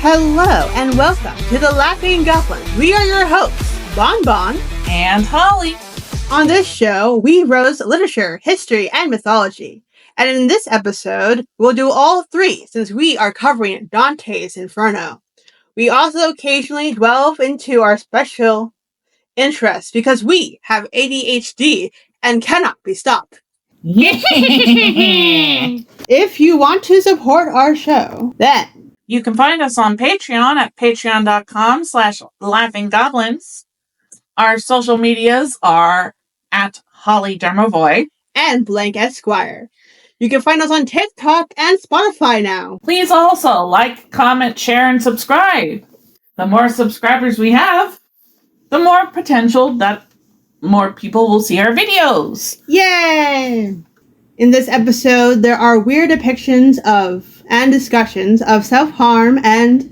Hello and welcome to the Laughing Goblins. We are your hosts, Bon Bon and Holly. On this show, we roast literature, history, and mythology. And in this episode, we'll do all three since we are covering Dante's Inferno. We also occasionally delve into our special interests because we have ADHD and cannot be stopped. If you want to support our show, then you can find us on Patreon at patreon.com/laughinggoblins. Our social medias are at Holly Dermovoy and Blank Esquire. You can find us on TikTok and Spotify now. Please also like, comment, share, and subscribe. The more subscribers we have, the more potential that more people will see our videos. Yay! In this episode, there are weird depictions of and discussions of self-harm and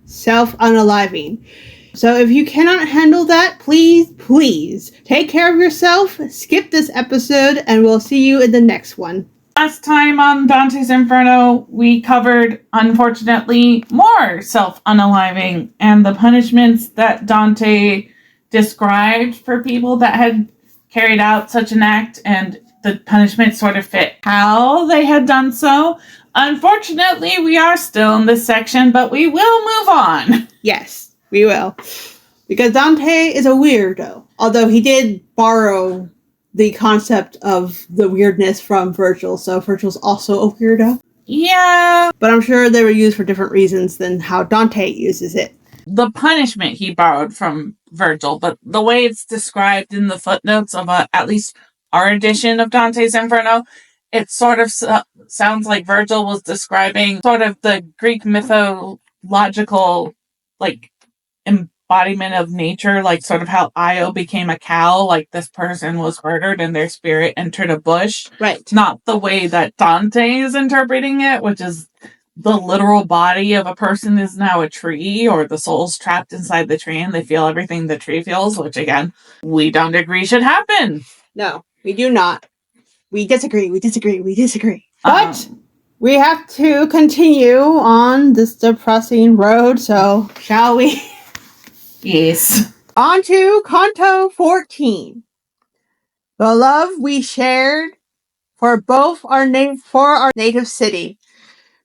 self-unaliving. So if you cannot handle that, please take care of yourself, skip this episode, and we'll see you in the next one. Last time on Dante's Inferno, we covered, unfortunately, more self-unaliving and the punishments that Dante described for people that had carried out such an act, and the punishment sort of fit how they had done so. Unfortunately, we are still in this section, but we will move on. Yes, we will. Because Dante is a weirdo, although he did borrow the concept of the weirdness from Virgil, so Virgil's also a weirdo. Yeah. But I'm sure they were used for different reasons than how Dante uses it. The punishment he borrowed from Virgil, but the way it's described in the footnotes of at least our edition of Dante's Inferno, it sort of sounds like Virgil was describing sort of the Greek mythological, embodiment of nature, like sort of how Io became a cow, like this person was murdered and their spirit entered a bush. Right. Not the way that Dante is interpreting it, which is the literal body of a person is now a tree, or the soul's trapped inside the tree and they feel everything the tree feels, which again, we don't agree should happen. No, we do not. We disagree. But we have to continue on this depressing road, so shall we? Yes. On to Canto 14. The love we shared for both our native city.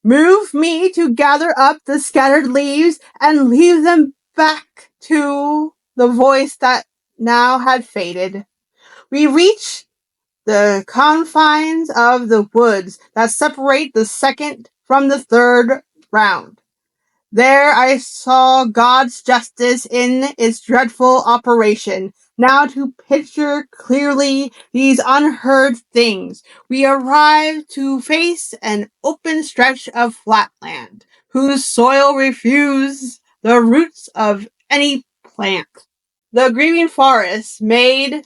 Move me to gather up the scattered leaves and leave them back to the voice that now had faded. We reach the confines of the woods that separate the second from the third round. There I saw God's justice in its dreadful operation. Now to picture clearly these unheard things, we arrive to face an open stretch of flatland, whose soil refused the roots of any plant. The grieving forest made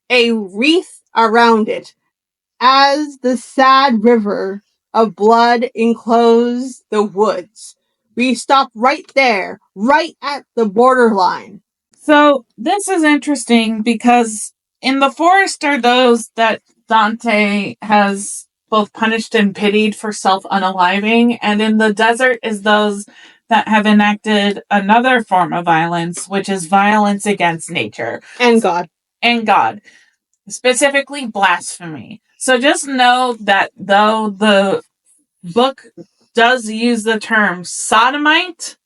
a wreath around it, as the sad river of blood enclosed the woods. We stop right there, right at the borderline. So this is interesting because in the forest are those that Dante has both punished and pitied for self-unaliving, and in the desert is those that have enacted another form of violence, which is violence against nature. And God. Specifically blasphemy. So just know that though the book does use the term sodomite,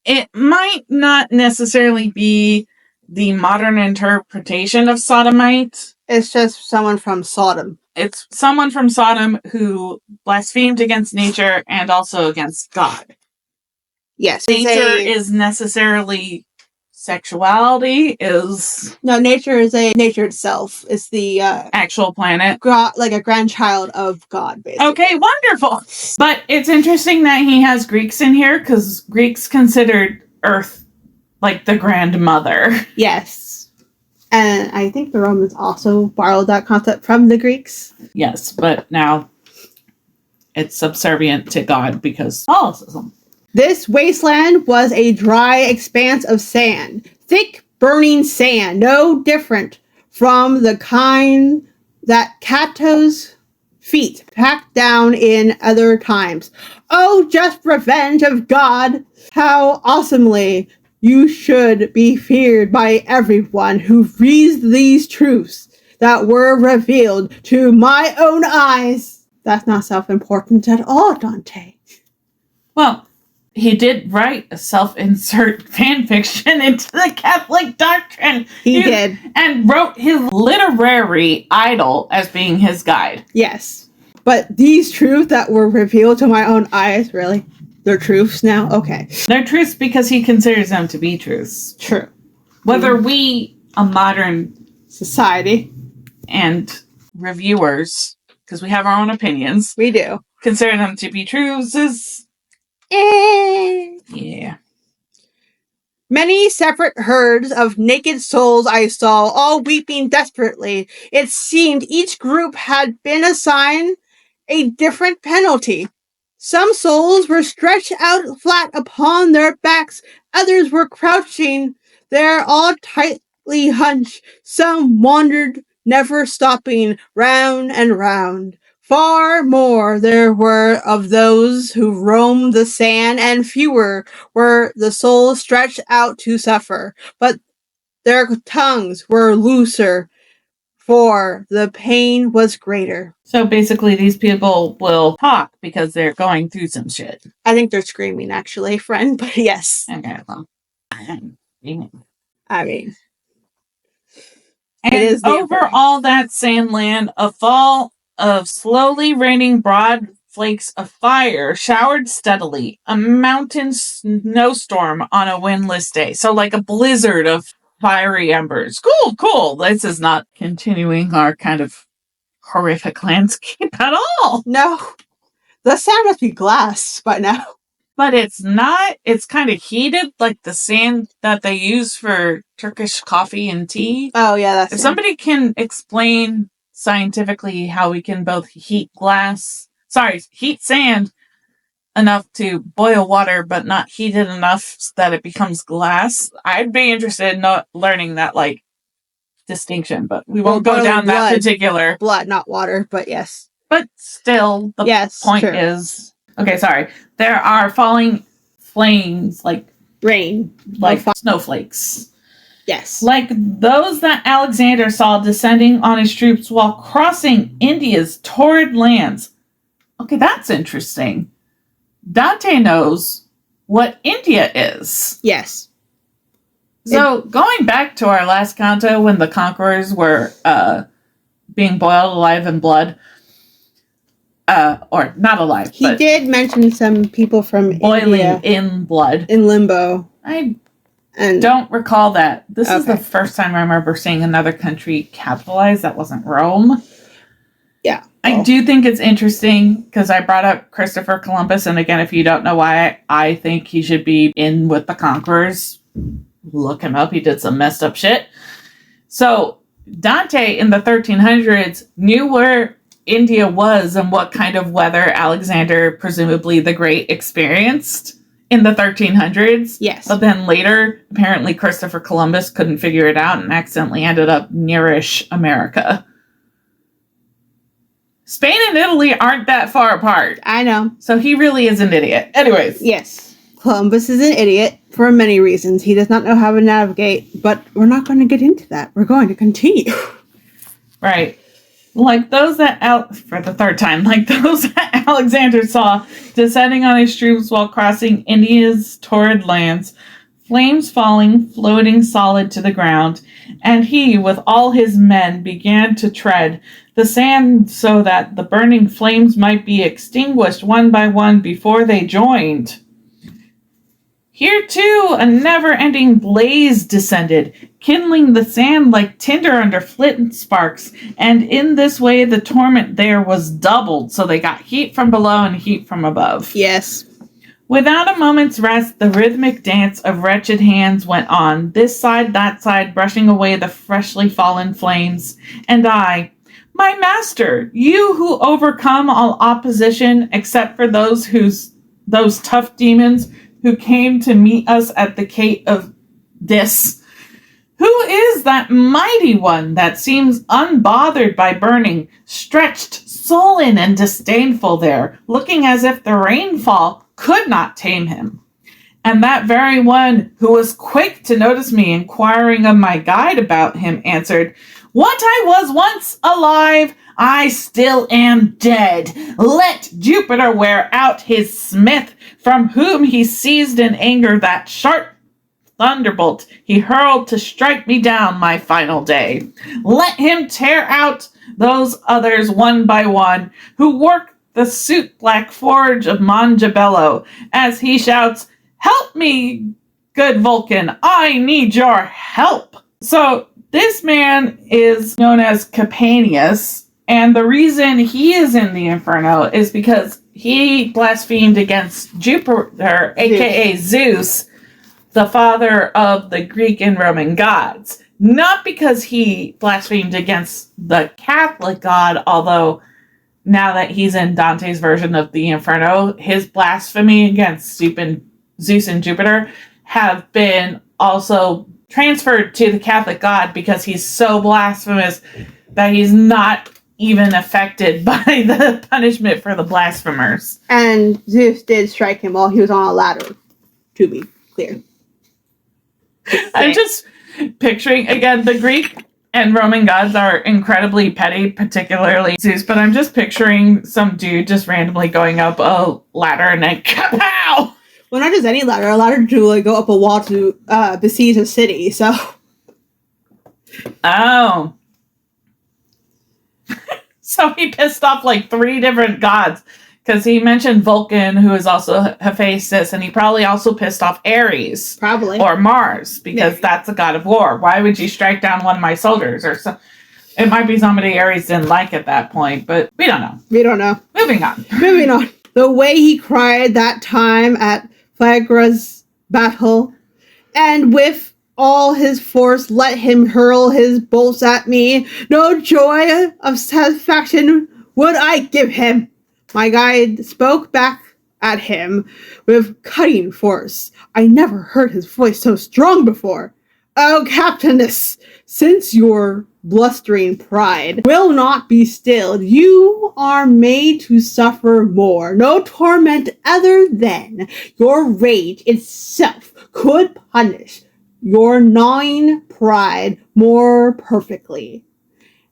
it might not necessarily be the modern interpretation of sodomite. It's just someone from Sodom. It's someone from Sodom who blasphemed against nature and also against God. Yes. Nature is necessarily... Sexuality is... No, nature is nature itself. It's the... actual planet. Like a grandchild of God, basically. Okay, wonderful. But it's interesting that he has Greeks in here, because Greeks considered Earth like the grandmother. Yes. And I think the Romans also borrowed that concept from the Greeks. Yes, but now it's subservient to God because Catholicism. This wasteland was a dry expanse of sand. Thick, burning sand. No different from the kind that Cato's feet packed down in other times. Oh, just revenge of God! How awesomely you should be feared by everyone who reads these truths that were revealed to my own eyes. That's not self-important at all, Dante. Well, he did write a self-insert fan fiction into the Catholic doctrine. He did. And wrote his literary idol as being his guide. Yes. But these truths that were revealed to my own eyes, really? They're truths now? Okay. They're truths because he considers them to be truths. True. Whether we, a modern society, and reviewers, because we have our own opinions. We do. Consider them to be truths is... Yeah. Many separate herds of naked souls I saw, all weeping desperately. It seemed each group had been assigned a different penalty. Some souls were stretched out flat upon their backs. Others were crouching there, all tightly hunched. Some wandered, never stopping, round and round. Far more there were of those who roamed the sand, and fewer were the souls stretched out to suffer. But their tongues were looser, for the pain was greater. So basically these people will talk because they're going through some shit. I think they're screaming, actually, friend, but yes. Okay, well, I'm screaming. I mean... And it is over all that sand land, a fall of slowly raining broad flakes of fire showered steadily, a mountain snowstorm on a windless day. So like a blizzard of fiery embers. Cool. This is not continuing our kind of horrific landscape at all. No. The sand must be glass by now. But it's not. It's kind of heated, like the sand that they use for Turkish coffee and tea. Oh, yeah, that's If somebody can explain scientifically how we can both heat sand enough to boil water, but not heat it enough so that it becomes glass, I'd be interested in learning that, like, distinction. But we won't go down that particular... Blood, not water, but yes. But still, the point is... Okay, sorry. There are falling flames, like... rain. Like snowflakes. Yes. Like those that Alexander saw descending on his troops while crossing India's torrid lands. Okay, that's interesting. Dante knows what India is. Yes. So, going back to our last canto when the conquerors were being boiled alive in blood, or not alive, he did mention some people from boiling India in blood. In limbo. I don't recall that. This is the first time I remember seeing another country capitalized that wasn't Rome. Yeah. I do think it's interesting because I brought up Christopher Columbus, and again, if you don't know why I think he should be in with the conquerors, look him up. He did some messed up shit. So Dante in the 1300s knew where India was and what kind of weather Alexander, presumably the Great, experienced in the 1300s. Yes. But then later, apparently Christopher Columbus couldn't figure it out and accidentally ended up nearish America. Spain and Italy aren't that far apart. I know. So he really is an idiot. Anyways. Yes. Columbus is an idiot for many reasons. He does not know how to navigate, but we're not going to get into that. We're going to continue. Right. Like those that for the third time, like those that Alexander saw descending on his troops while crossing India's torrid lands, flames falling, floating solid to the ground, and he, with all his men, began to tread the sand so that the burning flames might be extinguished one by one before they joined. Here, too, a never-ending blaze descended, kindling the sand like tinder under flint sparks, and in this way the torment there was doubled, so they got heat from below and heat from above. Yes. Without a moment's rest, the rhythmic dance of wretched hands went on, this side, that side, brushing away the freshly fallen flames. And I, my master, you who overcome all opposition except for those tough demons who came to meet us at the gate of Dis, Who is that mighty one that seems unbothered by burning, stretched, sullen and disdainful there, looking as if the rainfall could not tame him? And that very one who was quick to notice me, inquiring of my guide about him, answered, "What I was once alive, I still am dead. Let Jupiter wear out his smith, from whom he seized in anger that sharp thunderbolt he hurled to strike me down my final day. Let him tear out those others one by one, who work the soot-black forge of Mongebello, as he shouts, 'Help me, good Vulcan, I need your help.'" So this man is known as Capanius, and the reason he is in the Inferno is because he blasphemed against Jupiter, aka Zeus, the father of the Greek and Roman gods. Not because he blasphemed against the Catholic God, although now that he's in Dante's version of the Inferno, his blasphemy against Zeus and Jupiter have been also transferred to the Catholic God because he's so blasphemous that he's not even affected by the punishment for the blasphemers. And Zeus did strike him while he was on a ladder, to be clear. I'm just picturing, again, the Greek and Roman gods are incredibly petty, particularly Zeus, but I'm just picturing some dude just randomly going up a ladder and then kapow! Well, not just any ladder. A ladder to like, go up a wall to besiege a city, so... Oh. So he pissed off like 3 different gods. Because he mentioned Vulcan, who is also Hephaestus, and he probably also pissed off Ares. Probably. Or Mars, because that's a god of war. Why would you strike down one of my soldiers? Or so? It might be somebody Ares didn't like at that point, but we don't know. We don't know. Moving on. Moving on. The way he cried that time at Phaedra's battle, and with all his force let him hurl his bolts at me, no joy of satisfaction would I give him. My guide spoke back at him with cutting force. I never heard his voice so strong before. "Oh, Captainess, since your blustering pride will not be stilled, you are made to suffer more. No torment other than your rage itself could punish your gnawing pride more perfectly."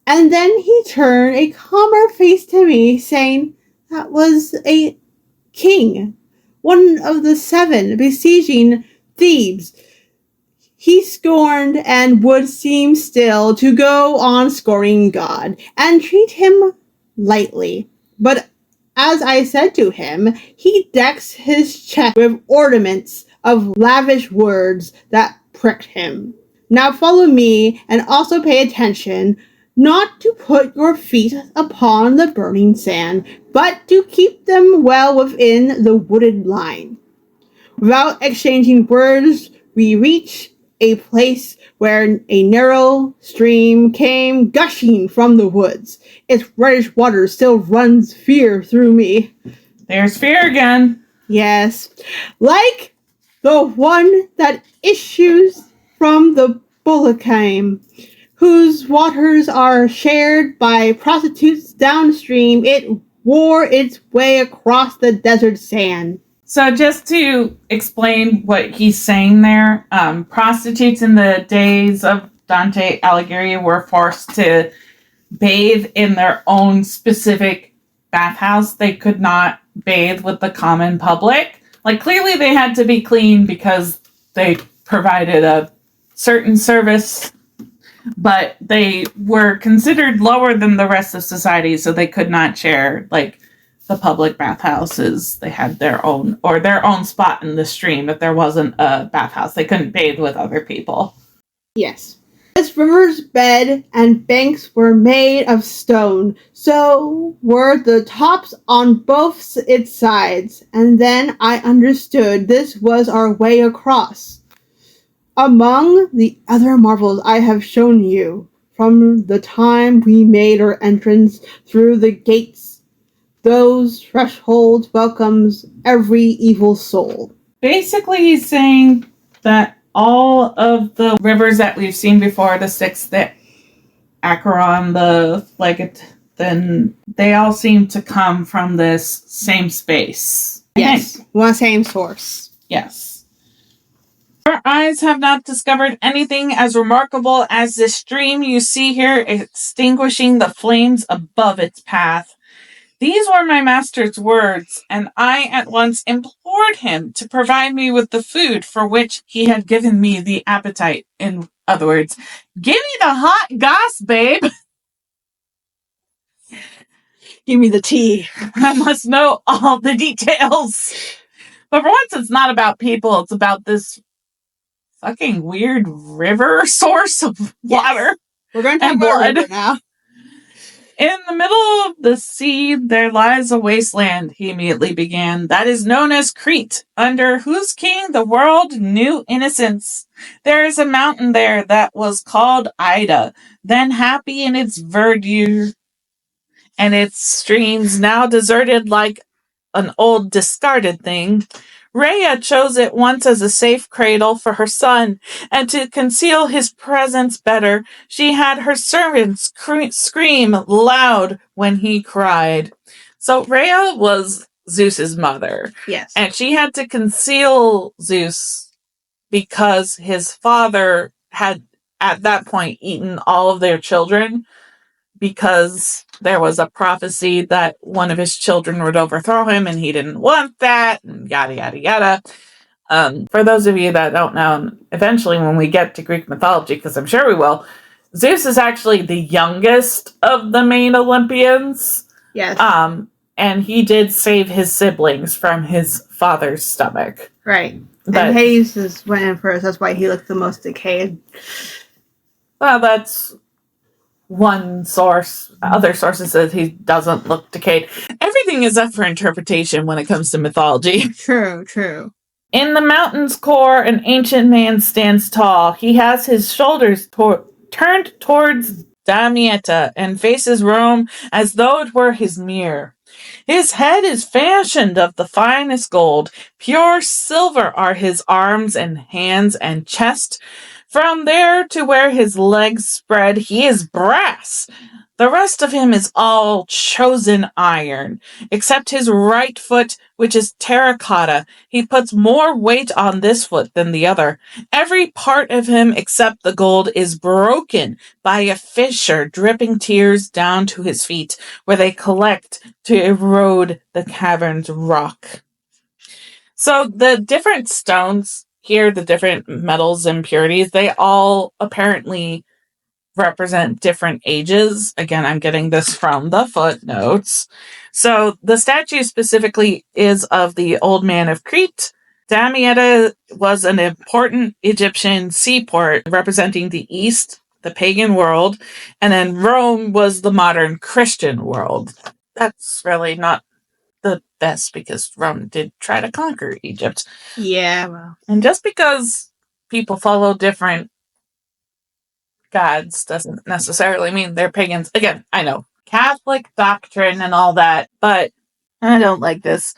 And then he turned a calmer face to me, saying, "That was a king, one of the 7 besieging Thebes. He scorned and would seem still to go on scorning God and treat him lightly. But as I said to him, he decks his chest with ornaments of lavish words that pricked him. Now follow me and also pay attention, not to put your feet upon the burning sand, but to keep them well within the wooded line." Without exchanging words, we reach a place where a narrow stream came gushing from the woods. Its reddish water still runs fear through me. There's fear again. Yes, like the one that issues from the Bullacame, whose waters are shared by prostitutes downstream. It wore its way across the desert sand. So just to explain what he's saying there, prostitutes in the days of Dante Alighieri were forced to bathe in their own specific bathhouse. They could not bathe with the common public. Like, clearly they had to be clean because they provided a certain service, but they were considered lower than the rest of society, so they could not share, like, the public bathhouses. They had their own spot in the stream. If there wasn't a bathhouse, they couldn't bathe with other people. Yes. This river's bed and banks were made of stone, so were the tops on both its sides, and then I understood this was our way across. Among the other marvels I have shown you, from the time we made our entrance through the gates, those thresholds welcomes every evil soul. Basically, he's saying that all of the rivers that we've seen before, the Styx, the Acheron, the Phlegethon, they all seem to come from this same space. Yes, one same source. Yes. Our eyes have not discovered anything as remarkable as this stream you see here extinguishing the flames above its path. These were my master's words, and I at once implored him to provide me with the food for which he had given me the appetite. In other words, give me the hot goss, babe. Give me the tea. I must know all the details. But for once, it's not about people. It's about this fucking weird river source of water. We're going to talk and about blood. river now. In the middle of the sea, there lies a wasteland, he immediately began, that is known as Crete, under whose king the world knew innocence. There is a mountain there that was called Ida, then happy in its verdure, and its streams now deserted like an old discarded thing. Rhea chose it once as a safe cradle for her son, and to conceal his presence better, she had her servants scream loud when he cried. So Rhea was Zeus's mother. Yes. And she had to conceal Zeus because his father had, at that point, eaten all of their children, because there was a prophecy that one of his children would overthrow him and he didn't want that, and yada, yada, yada. For those of you that don't know, eventually when we get to Greek mythology, because I'm sure we will, Zeus is actually the youngest of the main Olympians. Yes. And he did save his siblings from his father's stomach. Right. But, and Hades went in first. That's why he looked the most decayed. Well, that's one source. Other sources says he doesn't look decayed. Everything is up for interpretation when it comes to mythology. True. In the mountain's core, an ancient man stands tall. He has his shoulders turned towards Damietta and faces Rome as though it were his mirror. His head is fashioned of the finest gold. Pure silver are his arms and hands and chest. From there to where his legs spread, he is brass. The rest of him is all chosen iron, except his right foot, which is terracotta. He puts more weight on this foot than the other. Every part of him except the gold is broken by a fissure, dripping tears down to his feet, where they collect to erode the cavern's rock. So the different stones here, the different metals and impurities, they all apparently represent different ages. Again, I'm getting this from the footnotes. So the statue specifically is of the old man of Crete. Damietta was an important Egyptian seaport representing the East, the pagan world, and then Rome was the modern Christian world. That's really not the best because Rome did try to conquer Egypt. Yeah, well. And just because people follow different gods doesn't necessarily mean they're pagans. Again, I know Catholic doctrine and all that, but I don't like this.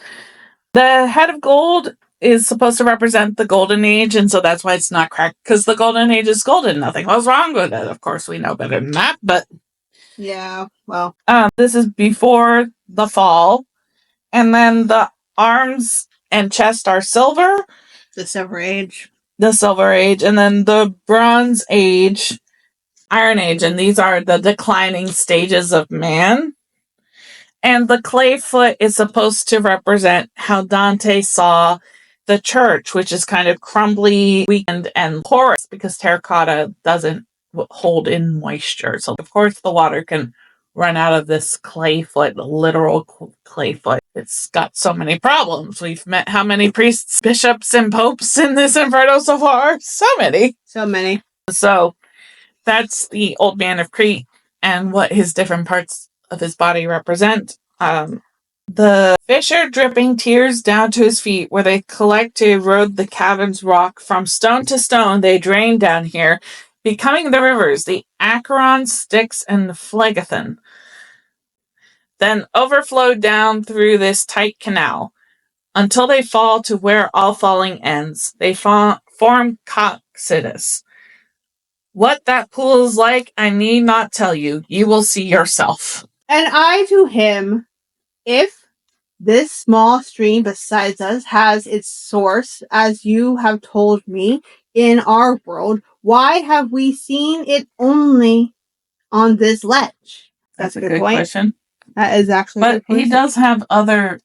The head of gold is supposed to represent the golden age, and so that's why it's not cracked, because the golden age is golden. Nothing was wrong with it. Of course, we know better than that, but yeah, well, this is before the fall, and then the arms and chest are silver. The Silver Age. The Silver Age, and then the Bronze Age, Iron Age, and these are the declining stages of man. And the clay foot is supposed to represent how Dante saw the church, which is kind of crumbly, weakened, and porous because terracotta doesn't hold in moisture. So, of course, the water can run out of this clay foot, the literal clay foot. It's got so many problems. We've met how many priests, bishops, and popes in this Inferno so far? So many. So that's the old man of Crete and what his different parts of his body represent. The fissure dripping tears down to his feet, where they collect to erode the cavern's rock. From stone to stone, they drain down here, becoming the rivers, the Acheron, Styx, and the Phlegethon. Then overflow down through this tight canal, until they fall to where all falling ends. They form Exodus. What that pool is like, I need not tell you. You will see yourself. And I to him, if this small stream beside us has its source, as you have told me, in our world, why have we seen it only on this ledge? That's a good question. That is actually a good But he question. does have other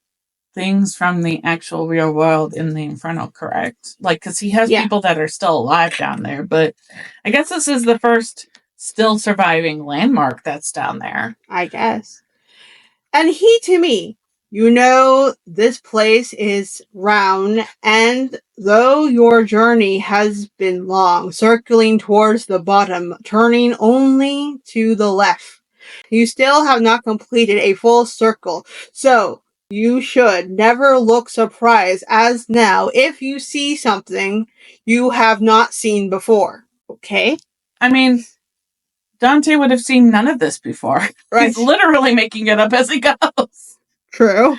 things from the actual real world in the Inferno, correct? Like, because he has people that are still alive down there, but I guess this is the first still surviving landmark that's down there. I guess. And he to me, you know, this place is round, and though your journey has been long, circling towards the bottom, turning only to the left, you still have not completed a full circle. So, you should never look surprised as now if you see something you have not seen before. Okay? I mean, Dante would have seen none of this before. Right. He's literally making it up as he goes. True.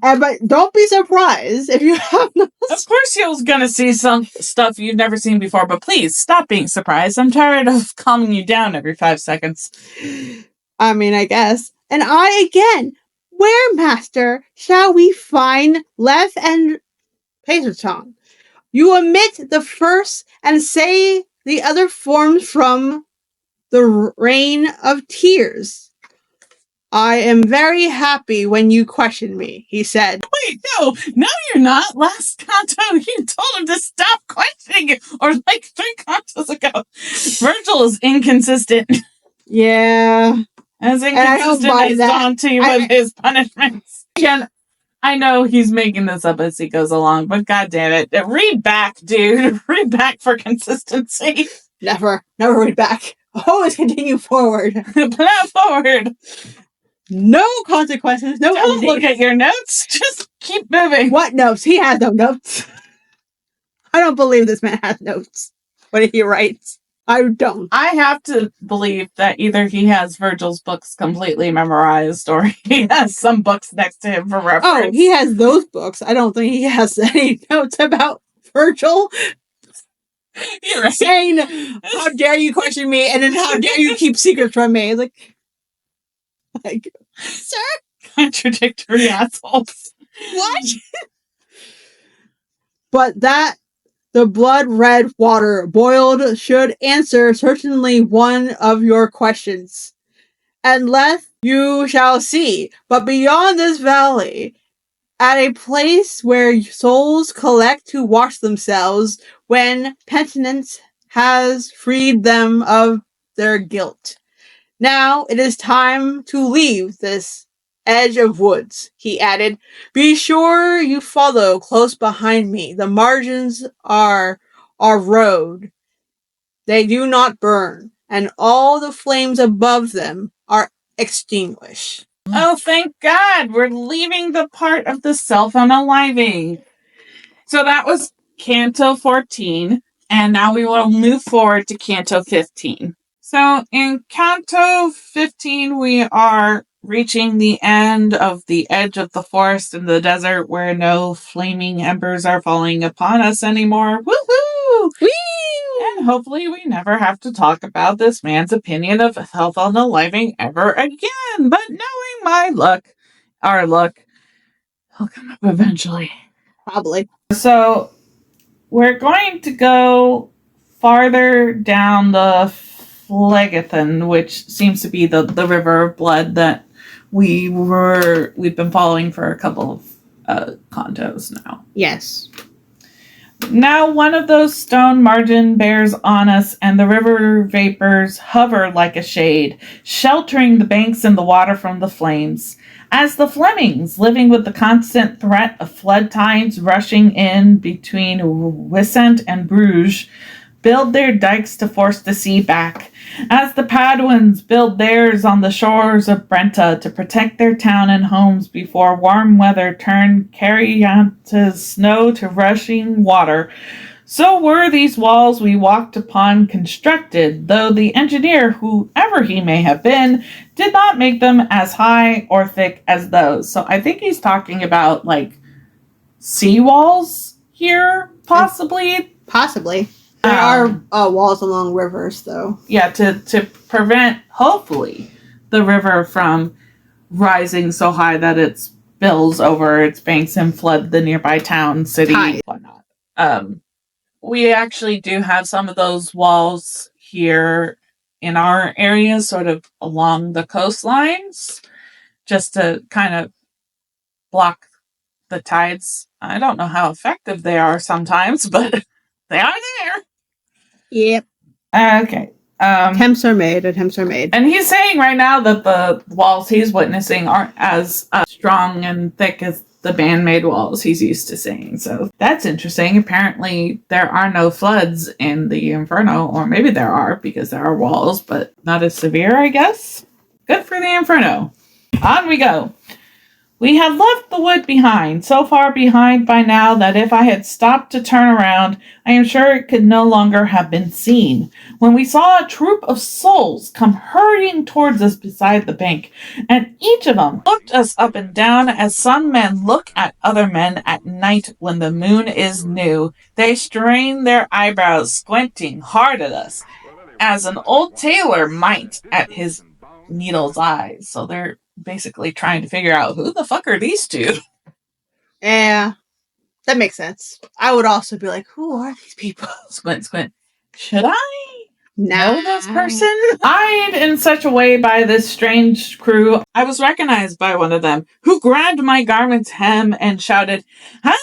But don't be surprised if you have not. Of course you're going to see some stuff you've never seen before, but please stop being surprised. I'm tired of calming you down every 5 seconds. I mean, I guess. And I again, where, master, shall we find Lev and Peterton? You omit the first and say the other forms from the rain of tears. I am very happy when you question me, he said. Wait, no, you're not. Last Canto, you told him to stop questioning you, or like 3 Cantos ago. Virgil is inconsistent. Yeah. As inconsistent as Dante with his punishments. Again, I know he's making this up as he goes along, but goddammit, read back, dude. Read back for consistency. Never read back. Always continue forward. Plow forward. No consequences, no Don't look at your notes. Just keep moving. What notes? He has no notes. I don't believe this man has notes when he writes. I don't. I have to believe that either he has Virgil's books completely memorized or he has some books next to him for reference. Oh, he has those books. I don't think he has any notes about Virgil. You're right. Saying, how dare you question me, and then how dare you keep secrets from me. Like, sir? Contradictory assholes. What? But that the blood red water boiled should answer certainly one of your questions. Unless you shall see, but beyond this valley, at a place where souls collect to wash themselves when penitence has freed them of their guilt. Now it is time to leave this edge of woods, he added. Be sure you follow close behind me. The margins are our road. They do not burn, and all the flames above them are extinguished. Oh, thank God! We're leaving the part of the self-unaliving. So that was Canto 14, and now we will move forward to Canto 15. So in Canto 15, we are reaching the end of the edge of the forest in the desert where no flaming embers are falling upon us anymore. Woohoo! Whee! And hopefully we never have to talk about this man's opinion of self-unaliving ever again. But knowing our luck, he'll come up eventually. Probably. So we're going to go farther down the Phlegethon, which seems to be the river of blood that we've been following for a couple of cantos now. Yes. Now one of those stone margin bears on us, and the river vapors hover like a shade, sheltering the banks and the water from the flames. As the Flemings, living with the constant threat of flood tides rushing in between Wissant and Bruges, build their dikes to force the sea back. As the Paduans build theirs on the shores of Brenta to protect their town and homes before warm weather turned Carianta's snow to rushing water, so were these walls we walked upon constructed, though the engineer, whoever he may have been, did not make them as high or thick as those. So I think he's talking about, like, sea walls here, possibly. Possibly. There are walls along rivers, though. Yeah, to prevent, hopefully, the river from rising so high that it spills over its banks and flood the nearby town, city, whatnot. We actually do have some of those walls here in our area, sort of along the coastlines, just to kind of block the tides. I don't know how effective they are sometimes, but they are there. Yep. Okay. Attempts are made. And he's saying right now that the walls he's witnessing aren't as strong and thick as the man-made walls he's used to seeing. So that's interesting. Apparently there are no floods in the Inferno, or maybe there are because there are walls, but not as severe, I guess. Good for the Inferno. On we go. We had left the wood behind, so far behind by now that if I had stopped to turn around, I am sure it could no longer have been seen, when we saw a troop of souls come hurrying towards us beside the bank, and each of them looked us up and down as some men look at other men at night when the moon is new. They strained their eyebrows, squinting hard at us, as an old tailor might at his needle's eyes. So they're basically trying to figure out who the fuck are these two. Yeah, that makes sense. I would also be like, who are these people? Squint, squint. Should I know this person? Eyed in such a way by this strange crew, I was recognized by one of them, who grabbed my garment's hem and shouted, "How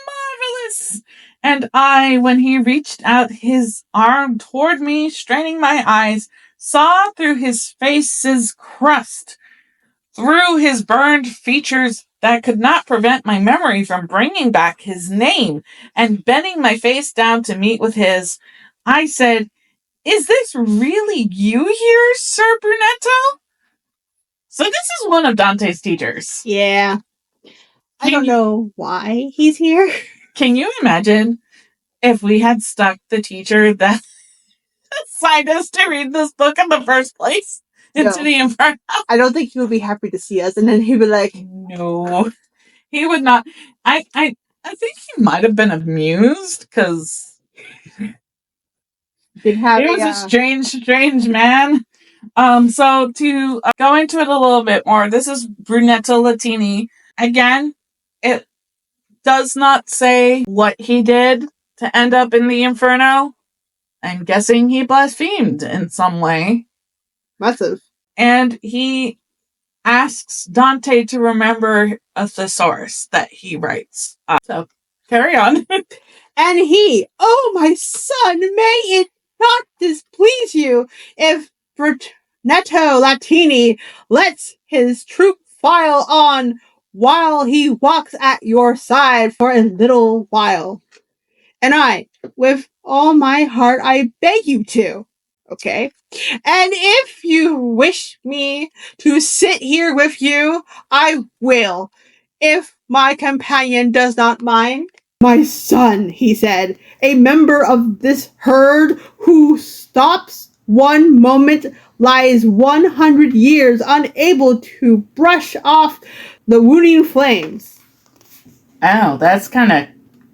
marvelous!" And I, when he reached out his arm toward me, straining my eyes, saw through his face's crust, through his burned features, that could not prevent my memory from bringing back his name, and bending my face down to meet with his, I said, "Is this really you here, Sir Brunetto?" So this is one of Dante's teachers. Yeah. I don't know why he's here. Can you imagine if we had stuck the teacher that assigned us to read this book in the first place into the Inferno? I don't think he would be happy to see us, and then he'd be like, no, he would not. I think he might have been amused, because he was a strange man. So to go into it a little bit more, this is Brunetto Latini. Again, it does not say what he did to end up in the Inferno. I'm guessing he blasphemed in some way. Massive. And he asks Dante to remember a thesaurus that he writes. So, carry on. And he, "Oh, my son, may it not displease you if Brunetto Latini lets his troop file on while he walks at your side for a little while. And I, with all my heart, I beg you to. Okay? And if you wish me to sit here with you, I will, if my companion does not mind." "My son," he said, "a member of this herd who stops one moment lies 100 years unable to brush off the wounding flames." Oh, that's kind of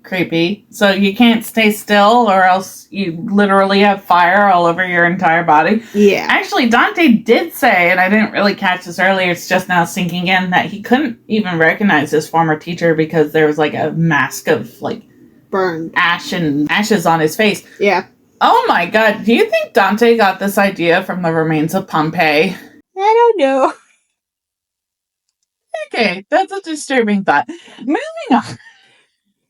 creepy. So you can't stay still, or else you literally have fire all over your entire body. Yeah. Actually, Dante did say, and I didn't really catch this earlier, it's just now sinking in, that he couldn't even recognize his former teacher because there was like a mask of like burned ashes on his face. Yeah. Oh my god, do you think Dante got this idea from the remains of Pompeii? I don't know. Okay, that's a disturbing thought. Moving on.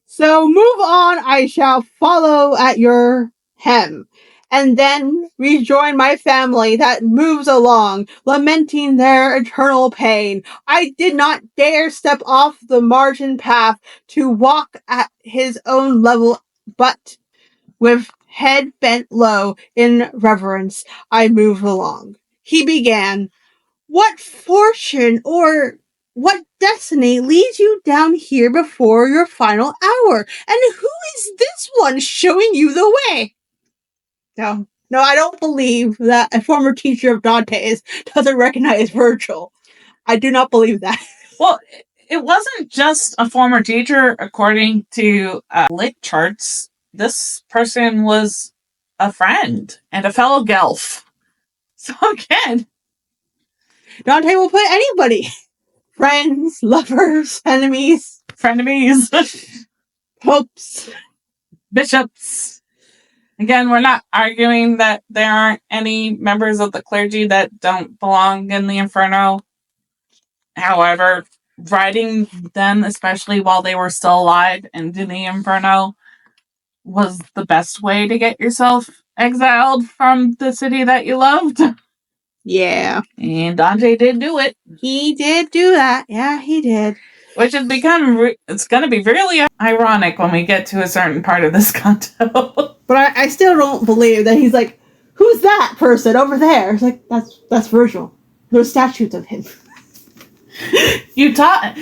"So move on, I shall follow at your hem, and then rejoin my family that moves along, lamenting their eternal pain. I did not dare step off the margin path to walk at his own level, but with head bent low in reverence, I moved along. He began, 'What fortune or what destiny leads you down here before your final hour? And who is this one showing you the way?'" No, I don't believe that a former teacher of Dante's doesn't recognize Virgil. I do not believe that. Well, it wasn't just a former teacher, according to lit charts. This person was a friend and a fellow Gelf. So again, Dante will put anybody. Friends, lovers, enemies, frenemies, popes, bishops. Again, we're not arguing that there aren't any members of the clergy that don't belong in the Inferno. However, writing them, especially while they were still alive into the Inferno, was the best way to get yourself exiled from the city that you loved. Yeah. And Dante did do it. He did do that. Yeah, he did. Which has become, it's going to be really ironic when we get to a certain part of this canto. But I still don't believe that he's like, who's that person over there? It's like, that's Virgil. There's statues of him. You taught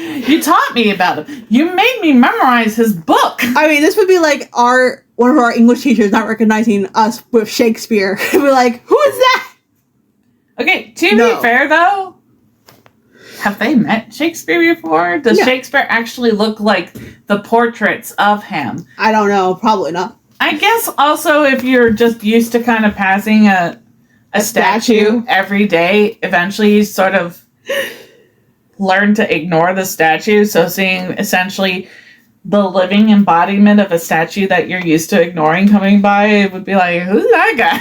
me about him. You made me memorize his book. I mean, this would be like one of our English teachers not recognizing us with Shakespeare. We'd be like, who is that? Okay, to be fair though, have they met Shakespeare before? Does Shakespeare actually look like the portraits of him? I don't know. Probably not. I guess also if you're just used to kind of passing a statue every day, eventually you sort of learn to ignore the statue. So seeing essentially the living embodiment of a statue that you're used to ignoring coming by, it would be like, who's that guy?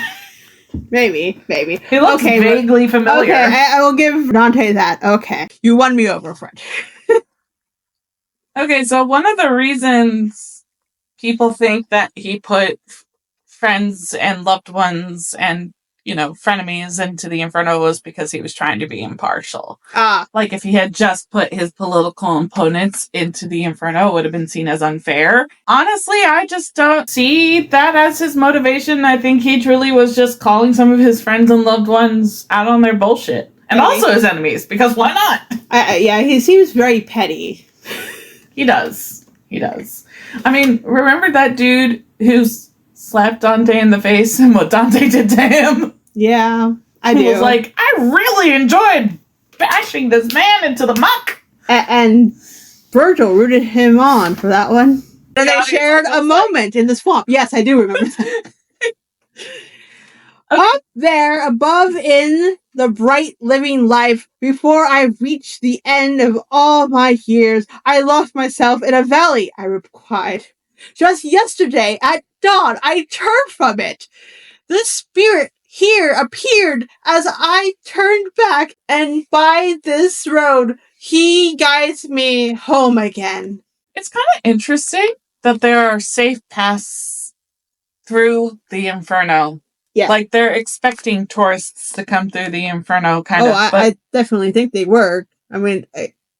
Maybe. He looks vaguely familiar. Okay, I will give Dante that. Okay. You won me over, friend. Okay, so one of the reasons people think that he put friends and loved ones and, frenemies into the Inferno was because he was trying to be impartial. Like, if he had just put his political opponents into the Inferno, it would have been seen as unfair. Honestly, I just don't see that as his motivation. I think he truly was just calling some of his friends and loved ones out on their bullshit. And also his enemies, because why not? Yeah, he seems very petty. He does. I mean, remember that dude who slapped Dante in the face and what Dante did to him? Yeah, I do. He was like, I really enjoyed bashing this man into the muck. And Virgil rooted him on for that one. And they shared a moment in the swamp. Yes, I do remember that. Up there above in the bright living life, before I reached the end of all my years, I lost myself in a valley, I replied. Just yesterday, at dawn, I turned from it. The spirit here appeared as I turned back, and by this road, he guides me home again. It's kind of interesting that there are safe paths through the Inferno. Yeah. Like, they're expecting tourists to come through the Inferno, kind of. I definitely think they were. I mean,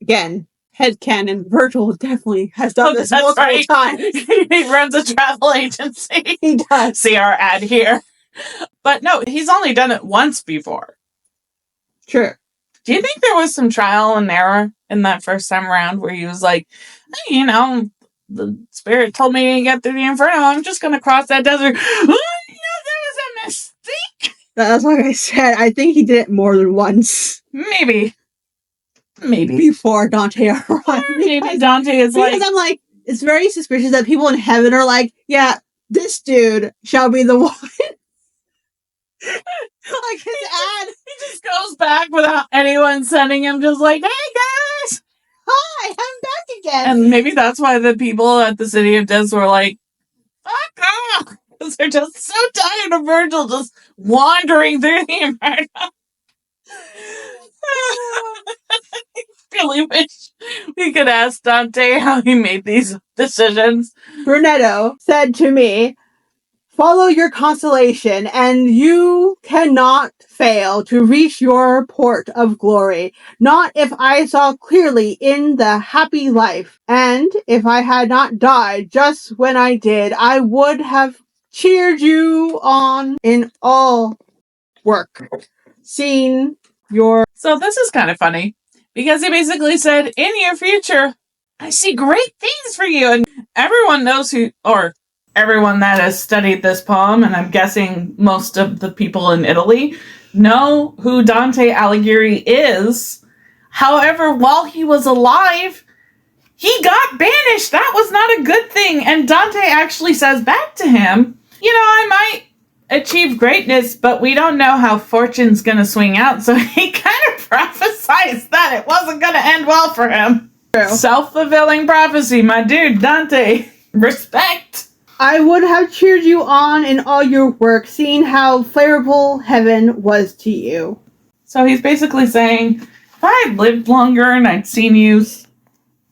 again, headcanon, Virgil definitely has done this multiple times. He runs a travel agency. He does. See our ad here. But no, he's only done it once before. Sure. Do you think there was some trial and error in that first time around where he was like, hey, the spirit told me to get through the Inferno, I'm just going to cross that desert. There was a mistake. That's like I said, I think he did it more than once. Maybe. Before Dante arrived. Maybe Dante is like... Because I'm like, it's very suspicious that people in heaven are like, yeah, this dude shall be the one. Like his ad. He just goes back without anyone sending him, just like, hey guys! Hi, I'm back again. And maybe that's why the people at the City of Des were like, fuck off! Because they're just so tired of Virgil just wandering through the Inferno. I really wish we could ask Dante how he made these decisions. Brunetto said to me, follow your constellation, and you cannot fail to reach your port of glory. Not if I saw clearly in the happy life, and if I had not died just when I did, I would have cheered you on in all work. Seen your... So this is kind of funny, because he basically said, in your future, I see great things for you. And everyone knows everyone that has studied this poem, and I'm guessing most of the people in Italy, know who Dante Alighieri is. However, while he was alive, he got banished. That was not a good thing. And Dante actually says back to him, I might achieve greatness, but we don't know how fortune's gonna swing out, so he kind of prophesized that it wasn't gonna end well for him. True. Self-fulfilling prophecy, my dude, Dante. Respect. I would have cheered you on in all your work, seeing how favorable heaven was to you. So he's basically saying, if I had lived longer and I'd seen you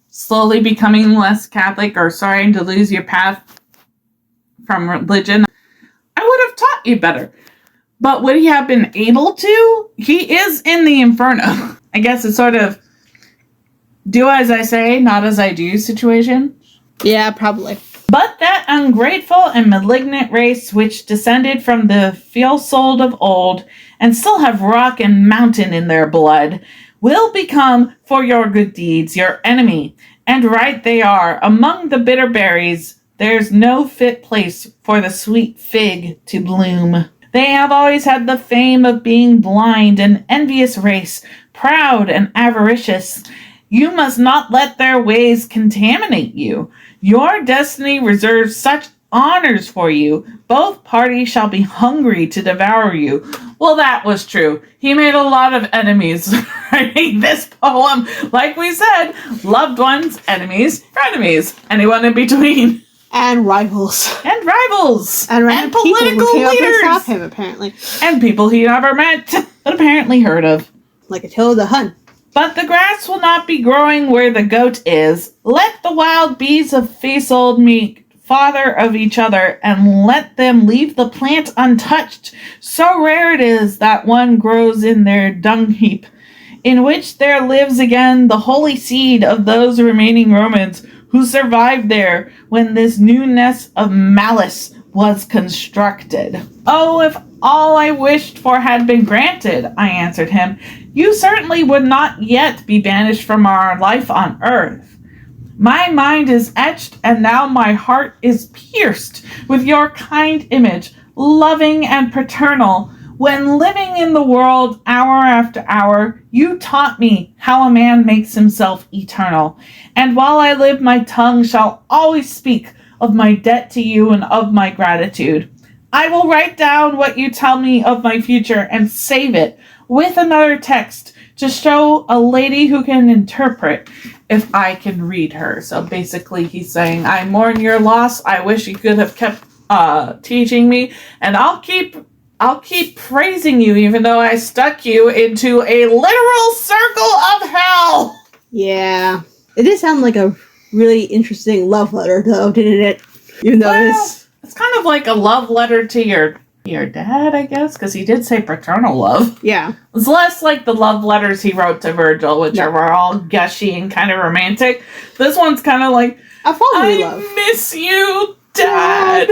slowly becoming less Catholic or starting to lose your path from religion, I would have taught you better. But would he have been able to? He is in the Inferno. I guess it's sort of do as I say, not as I do situation. Yeah, probably. But that ungrateful and malignant race which descended from the feel-souled of old and still have rock and mountain in their blood will become, for your good deeds, your enemy. And right they are. Among the bitter berries, there's no fit place for the sweet fig to bloom. They have always had the fame of being blind, an envious race, proud and avaricious. You must not let their ways contaminate you. Your destiny reserves such honors for you. Both parties shall be hungry to devour you. Well, that was true. He made a lot of enemies writing this poem. Like we said, loved ones, enemies, frenemies, anyone in between. And rivals. And rivals. And political who came leaders. up to stop him, apparently. And people he never met, but apparently heard of. Like Attila the Hun. But the grass will not be growing where the goat is. Let the wild beasts of face-old make father of each other, and let them leave the plant untouched. So rare it is that one grows in their dung heap, in which there lives again the holy seed of those remaining Romans who survived there when this new nest of malice was constructed. Oh, if all I wished for had been granted, I answered him, you certainly would not yet be banished from our life on earth. My mind is etched, and now my heart is pierced with your kind image, loving and paternal. When living in the world hour after hour, you taught me how a man makes himself eternal. And while I live, my tongue shall always speak of my debt to you and of my gratitude. I will write down what you tell me of my future and save it with another text to show a lady who can interpret if I can read her. So basically he's saying, I mourn your loss. I wish you could have kept teaching me, and I'll keep praising you even though I stuck you into a literal circle of hell. Yeah. It did sound like a really interesting love letter, though, didn't it? Even though it's kind of like a love letter to your dad, I guess, because he did say paternal love. Yeah. It's less like the love letters he wrote to Virgil, which were all gushy and kind of romantic. This one's kind of like, a fatherly love. I miss you, Dad.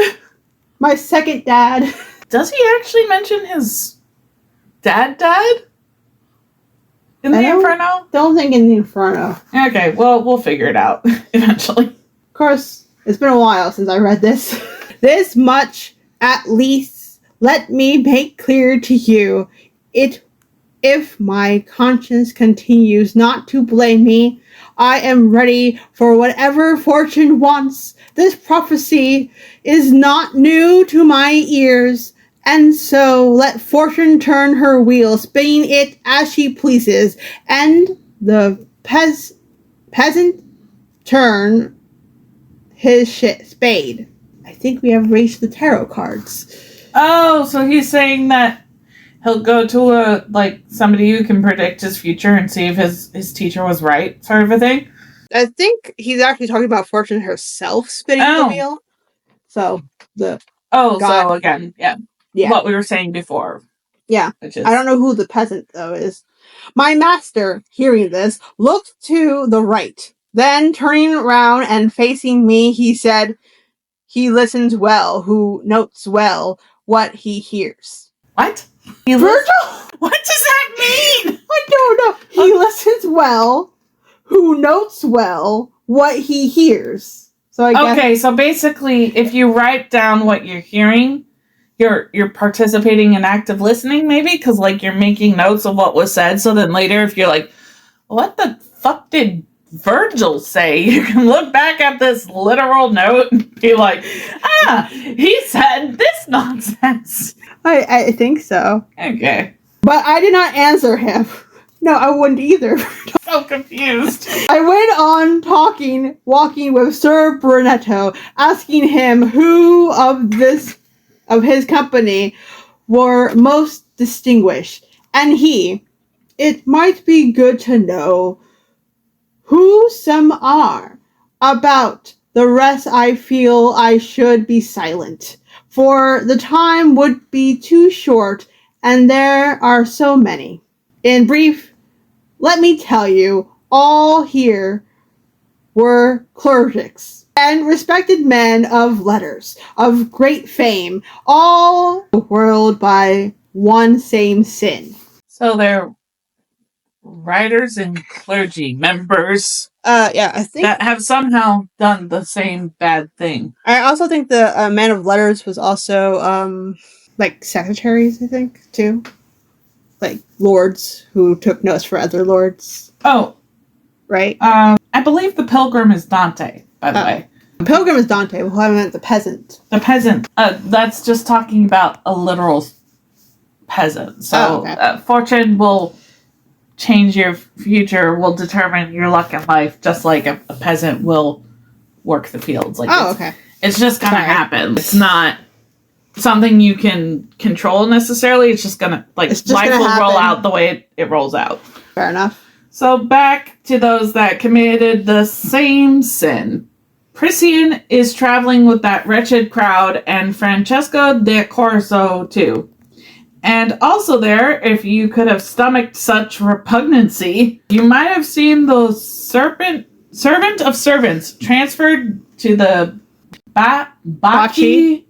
My second dad. Does he actually mention his dad? In the Inferno? Don't think in the Inferno. Okay, well, we'll figure it out eventually. Of course, it's been a while since I read this. This much, at least, let me make clear to you. If my conscience continues not to blame me, I am ready for whatever fortune wants. This prophecy is not new to my ears. And so let fortune turn her wheel, spinning it as she pleases, and the peasant turn his spade. I think we have reached the tarot cards. Oh, so he's saying that he'll go to somebody who can predict his future and see if his teacher was right, sort of a thing. I think he's actually talking about fortune herself spinning the wheel. So so again, yeah. Yeah. What we were saying before. Yeah. I don't know who the peasant, though, is. My master, hearing this, looked to the right. Then, turning around and facing me, he said, he listens well, who notes well what he hears. What? Virgil? What does that mean? I don't know. He listens well, who notes well what he hears. So I guess... Okay, so basically, if you write down what you're hearing, you're participating in active listening, maybe? Because, you're making notes of what was said, so then later, if you're like, what the fuck did Virgil say. You can look back at this literal note and be like, he said this nonsense. I think so. Okay. But I did not answer him. No, I wouldn't either. So confused. I went on walking with Sir Brunetto, asking him who of his company were most distinguished, and it might be good to know who some are. About the rest I feel I should be silent, for the time would be too short, and there are so many. In brief, let me tell you, all here were clerics and respected men of letters, of great fame, all the world by one same sin. So they're writers and clergy members. Yeah, I think that have somehow done the same bad thing. I also think the man of letters was also like secretaries, I think, too. Like lords who took notes for other lords. Oh. Right? I believe the pilgrim is Dante, by the way. The pilgrim is Dante, well, I meant the peasant. The peasant. That's just talking about a literal peasant. So, okay. Fortune will change your future, will determine your luck in life, just like a peasant will work the fields. Like okay. It's just gonna happen. It's not something you can control necessarily. It's just gonna, life will roll out the way it rolls out. Fair enough. So back to those that committed the same sin. Priscian is traveling with that wretched crowd, and Francesco de Corso too. And also there, if you could have stomached such repugnancy, you might have seen the servant of servants transferred to the Bacchiglione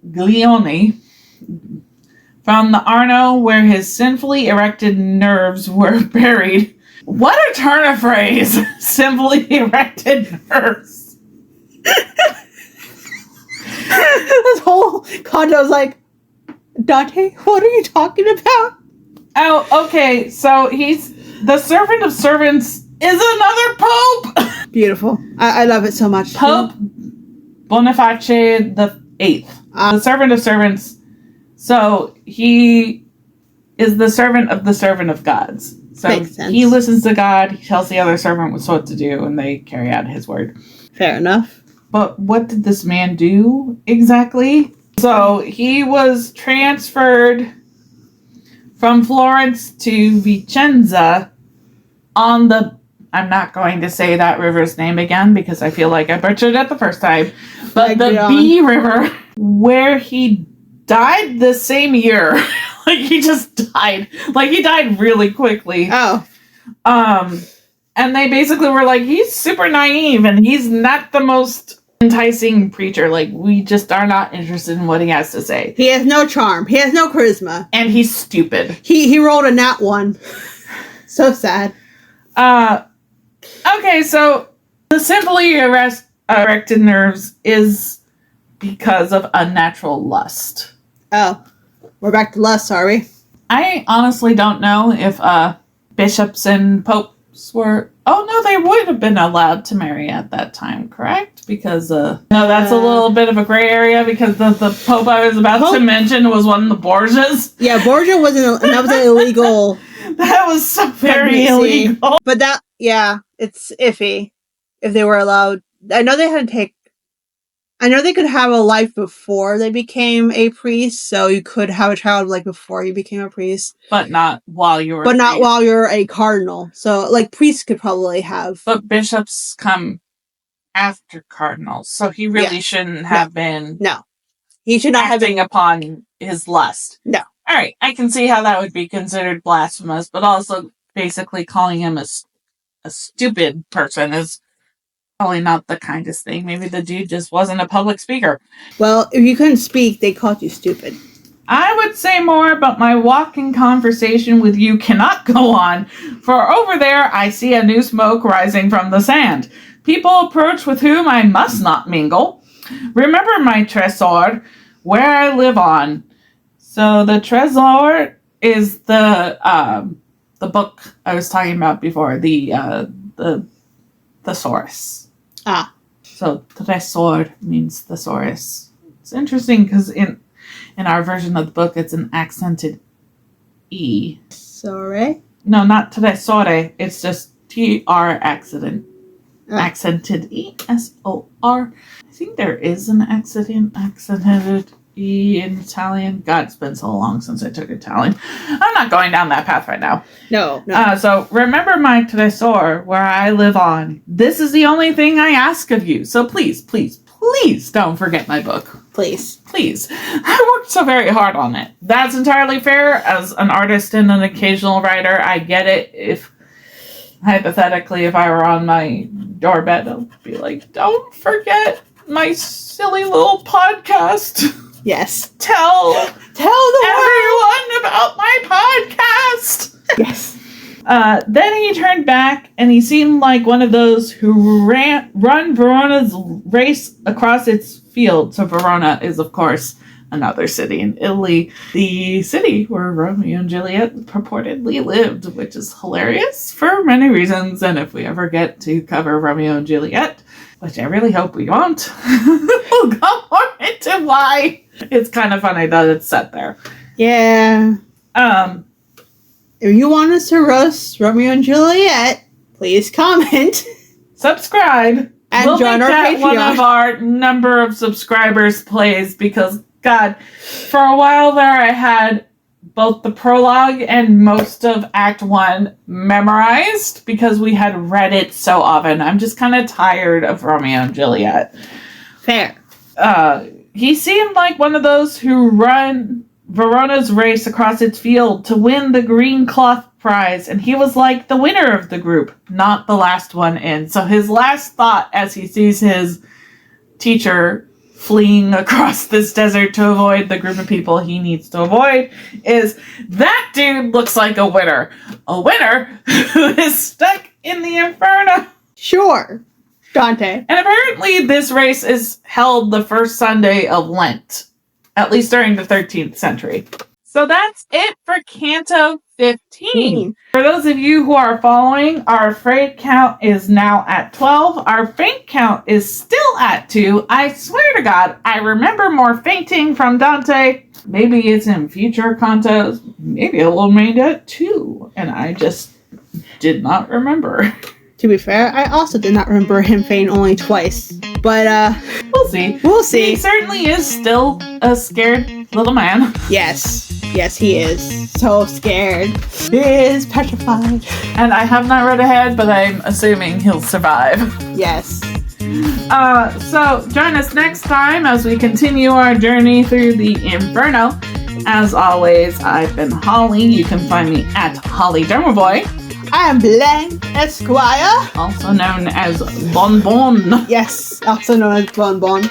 from the Arno, where his sinfully erected nerves were buried. What a turn of phrase! Simply erected nerves. This whole Canto's like, Dante, what are you talking about? Oh, okay, so he's the servant of servants is another pope! Beautiful. I love it so much. Pope Boniface the Eighth. The servant of servants. So he is the servant of gods. So makes sense. He listens to God, he tells the other servant what to do, and they carry out his word. Fair enough. But what did this man do exactly? So he was transferred from Florence to Vicenza on the... I'm not going to say that river's name again because I feel like I butchered it the first time. But the B River, where he died the same year. He just died. He died really quickly. Oh. And they basically were like, he's super naive and he's not the most enticing preacher. We just are not interested in what he has to say. He has no charm. He has no charisma. And he's stupid. He rolled a nat 1. So sad. Okay, so the simply erected nerves is because of unnatural lust. Oh. We're back to lust, are we? I honestly don't know if bishops and popes were... Oh, no, they would have been allowed to marry at that time, correct? Because, no, that's a little bit of a gray area because the pope I was about to mention was one of the Borgias. Yeah, Borgia was an illegal... That was so very illegal. But it's iffy if they were allowed. I know they could have a life before they became a priest, so you could have a child before you became a priest. But not while you were while you're a cardinal. So priests could probably have. But bishops come after cardinals, so he really shouldn't have been he should not have been upon his lust. No. Alright, I can see how that would be considered blasphemous, but also basically calling him a stupid person is probably not the kindest thing. Maybe the dude just wasn't a public speaker. Well, if you couldn't speak, they called you stupid. I would say more, but my walking conversation with you cannot go on, for over there I see a new smoke rising from the sand. People approach with whom I must not mingle. Remember my Tresor, where I live on. So the Tresor is the book I was talking about before, the thesaurus. Ah. So tresor means thesaurus. It's interesting because in our version of the book, it's an accented E. Sorry? No, not tresore. It's just TR accented E. SOR. I think there is an accented E in Italian. God, it's been so long since I took Italian. I'm not going down that path right now. No. So remember my tresor where I live on. This is the only thing I ask of you. So please don't forget my book. Please. I worked so very hard on it. That's entirely fair. As an artist and an occasional writer, I get it. If hypothetically, if I were on my doorbed, I'd be like, don't forget my silly little podcast. Yes. Tell the everyone about my podcast. Yes. Then he turned back, and he seemed like one of those who run Verona's race across its field. So Verona is, of course, another city in Italy, the city where Romeo and Juliet purportedly lived, which is hilarious for many reasons. And if we ever get to cover Romeo and Juliet, which I really hope we won't, we'll go more into why. It's kind of funny that it's set there. Yeah. If you want us to roast Romeo and Juliet, please comment. Subscribe. And we'll join make our that Patreon. one of our number of subscribers plays because, God, for a while there I had both the prologue and most of Act 1 memorized because we had read it so often. I'm just kind of tired of Romeo and Juliet. Fair. He seemed like one of those who run Verona's race across its field to win the green cloth prize, and he was like the winner of the group, not the last one in. So his last thought as he sees his teacher fleeing across this desert to avoid the group of people he needs to avoid is, that dude looks like a winner. A winner who is stuck in the Inferno. Sure. Dante. And apparently this race is held the first Sunday of Lent, at least during the 13th century. So that's it for Canto 15. For those of you who are following, our afraid count is now at 12. Our faint count is still at 2. I swear to God, I remember more fainting from Dante. Maybe it's in future cantos. Maybe it will remain at 2. And I just did not remember. To be fair, I also did not remember him fainting only twice. But, we'll see. We'll see. He certainly is still a scared little man. Yes. Yes, he is. So scared. He is petrified. And I have not read ahead, but I'm assuming he'll survive. Yes. So join us next time as we continue our journey through the Inferno. As always, I've been Holly. You can find me at Holly Dermaboy. I am Blank Esquire. Also known as Bonbon. Yes, also known as Bonbon.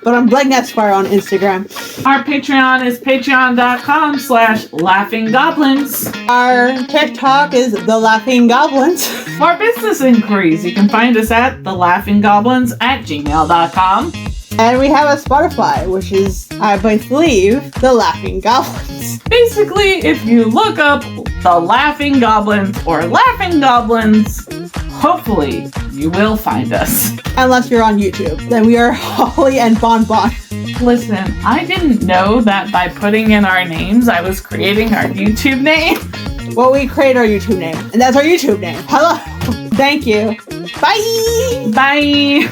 But I'm Blank Esquire on Instagram. Our Patreon is patreon.com/laughinggoblins. Our TikTok is The Laughing Goblins. For business inquiries, you can find us at thelaughinggoblins@gmail.com. And we have a Spotify, which is, I believe, The Laughing Goblins. Basically, if you look up The Laughing Goblins or Laughing Goblins, hopefully you will find us. Unless you're on YouTube. Then we are Holly and Bonbon. Listen, I didn't know that by putting in our names, I was creating our YouTube name. Well, we create our YouTube name. And that's our YouTube name. Hello. Thank you. Bye. Bye.